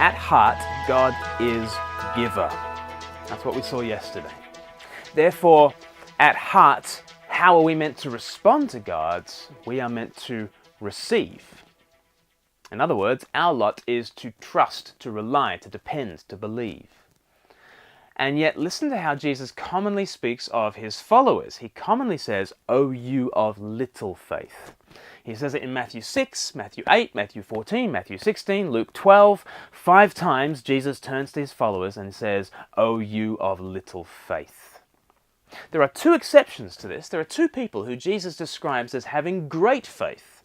At heart, God is giver. That's what we saw yesterday. Therefore, at heart, how are we meant to respond to God? We are meant to receive. In other words, our lot is to trust, to rely, to depend, to believe. And yet, listen to how Jesus commonly speaks of his followers. He commonly says, "O you of little faith." He says it in Matthew 6, Matthew 8, Matthew 14, Matthew 16, Luke 12. 5 times Jesus turns to his followers and says, "O you of little faith." There are 2 exceptions to this. There are 2 people who Jesus describes as having great faith.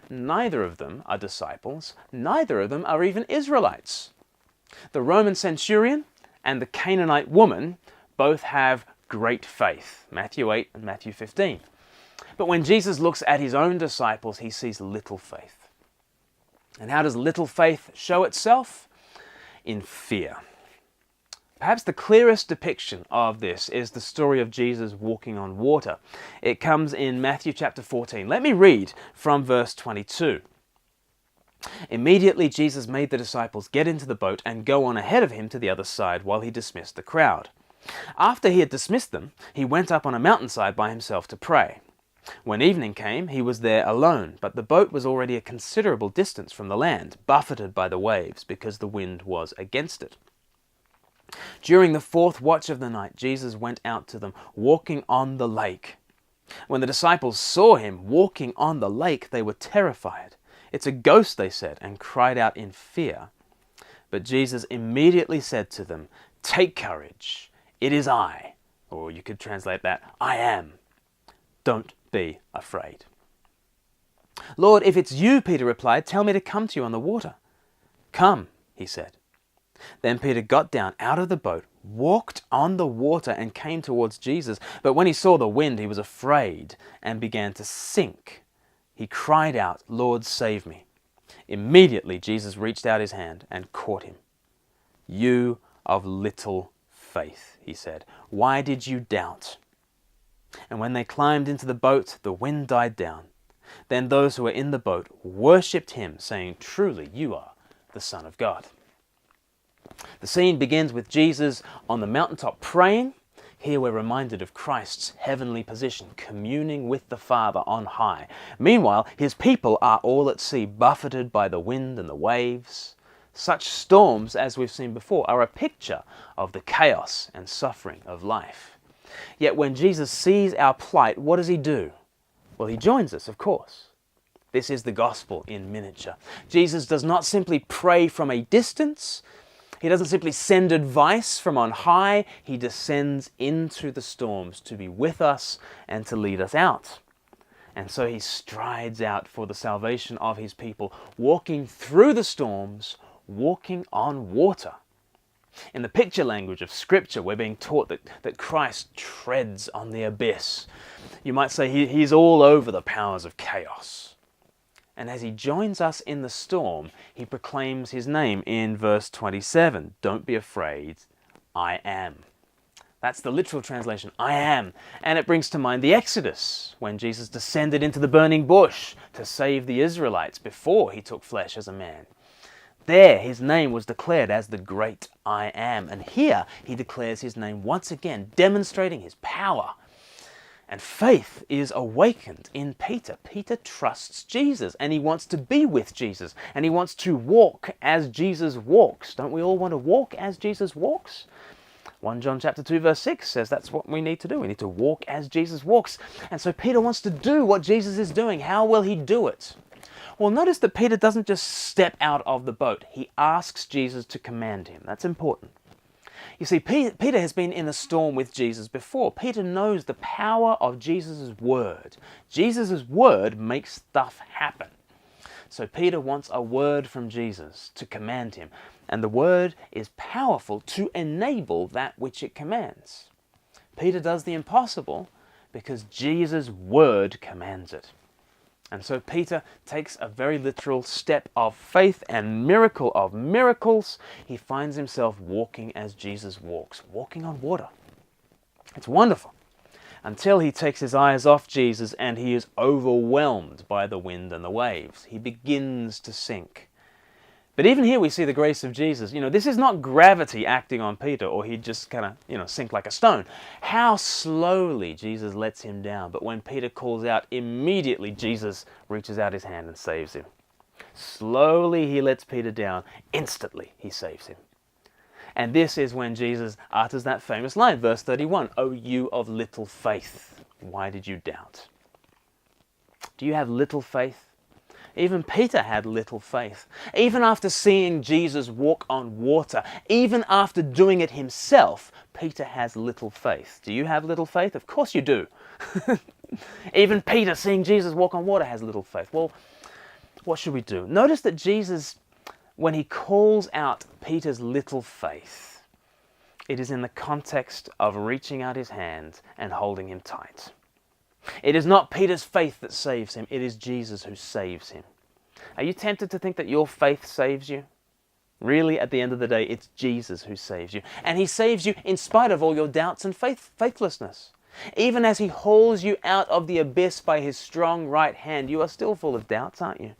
Neither of them are disciples. Neither of them are even Israelites. The Roman centurion and the Canaanite woman both have great faith. Matthew 8 and Matthew 15. But when Jesus looks at his own disciples, he sees little faith. And how does little faith show itself? In fear. Perhaps the clearest depiction of this is the story of Jesus walking on water. It comes in Matthew chapter 14. Let me read from verse 22. Immediately Jesus made the disciples get into the boat and go on ahead of him to the other side while he dismissed the crowd. After he had dismissed them, he went up on a mountainside by himself to pray. When evening came, he was there alone, but the boat was already a considerable distance from the land, buffeted by the waves, because the wind was against it. During the 4th watch of the night, Jesus went out to them, walking on the lake. When the disciples saw him walking on the lake, they were terrified. "It's a ghost," they said, and cried out in fear. But Jesus immediately said to them, "Take courage, it is I." Or you could translate that, "I am. Don't be afraid." "Lord, if it's you," Peter replied, "tell me to come to you on the water." "Come," he said. Then Peter got down out of the boat, walked on the water, and came towards Jesus. But when he saw the wind, he was afraid and began to sink. He cried out, "Lord, save me." Immediately Jesus reached out his hand and caught him. "You of little faith," he said, "why did you doubt?" And when they climbed into the boat, the wind died down. Then those who were in the boat worshipped him, saying, "Truly you are the Son of God." The scene begins with Jesus on the mountaintop praying. Here we're reminded of Christ's heavenly position, communing with the Father on high. Meanwhile, his people are all at sea, buffeted by the wind and the waves. Such storms, as we've seen before, are a picture of the chaos and suffering of life. Yet when Jesus sees our plight, what does he do? Well, he joins us, of course. This is the gospel in miniature. Jesus does not simply pray from a distance. He doesn't simply send advice from on high. He descends into the storms to be with us and to lead us out. And so he strides out for the salvation of his people, walking through the storms, walking on water. In the picture language of Scripture, we're being taught that Christ treads on the abyss. You might say he's all over the powers of chaos. And as he joins us in the storm, he proclaims his name in verse 27. "Don't be afraid, I am." That's the literal translation, "I am." And it brings to mind the Exodus, when Jesus descended into the burning bush to save the Israelites before he took flesh as a man. There, his name was declared as the great I am. And here, he declares his name once again, demonstrating his power. And faith is awakened in Peter. Peter trusts Jesus, and he wants to be with Jesus, and he wants to walk as Jesus walks. Don't we all want to walk as Jesus walks? 1 John chapter 2 verse 6 says that's what we need to do. We need to walk as Jesus walks. And so Peter wants to do what Jesus is doing. How will he do it? Well, notice that Peter doesn't just step out of the boat. He asks Jesus to command him. That's important. You see, Peter has been in a storm with Jesus before. Peter knows the power of Jesus' word. Jesus' word makes stuff happen. So Peter wants a word from Jesus to command him. And the word is powerful to enable that which it commands. Peter does the impossible because Jesus' word commands it. And so Peter takes a very literal step of faith and miracle of miracles. He finds himself walking as Jesus walks, walking on water. It's wonderful. Until he takes his eyes off Jesus and he is overwhelmed by the wind and the waves. He begins to sink. But even here we see the grace of Jesus. This is not gravity acting on Peter, or he'd just kind of, sink like a stone. How slowly Jesus lets him down. But when Peter calls out, immediately Jesus reaches out his hand and saves him. Slowly he lets Peter down. Instantly he saves him. And this is when Jesus utters that famous line, verse 31, "O you of little faith, why did you doubt?" Do you have little faith? Even Peter had little faith. Even after seeing Jesus walk on water, even after doing it himself, Peter has little faith. Do you have little faith? Of course you do. Even Peter, seeing Jesus walk on water, has little faith. Well, what should we do? Notice that Jesus, when he calls out Peter's little faith, it is in the context of reaching out his hand and holding him tight. It is not Peter's faith that saves him, it is Jesus who saves him. Are you tempted to think that your faith saves you? Really, at the end of the day, it's Jesus who saves you. And he saves you in spite of all your doubts and faithlessness. Even as he hauls you out of the abyss by his strong right hand, you are still full of doubts, aren't you?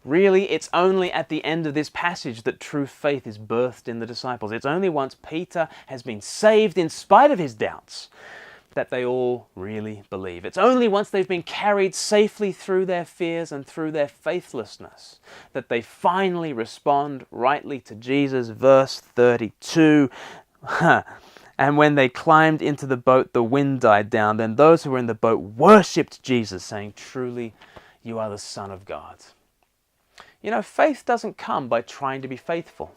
Really, it's only at the end of this passage that true faith is birthed in the disciples. It's only once Peter has been saved in spite of his doubts that they all really believe. It's only once they've been carried safely through their fears and through their faithlessness that they finally respond rightly to Jesus. Verse 32, "And when they climbed into the boat, the wind died down. Then those who were in the boat worshipped Jesus, saying, 'Truly, you are the Son of God.'" Faith doesn't come by trying to be faithful.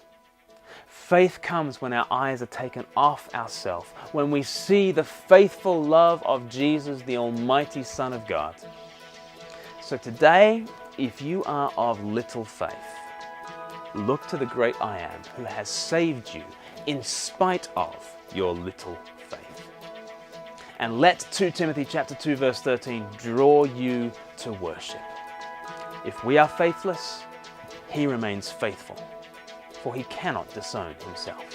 Faith comes when our eyes are taken off ourselves, when we see the faithful love of Jesus, the Almighty Son of God. So today, if you are of little faith, look to the great I Am who has saved you in spite of your little faith. And let 2 Timothy chapter 2 verse 13 draw you to worship. If we are faithless, he remains faithful, for he cannot disown himself.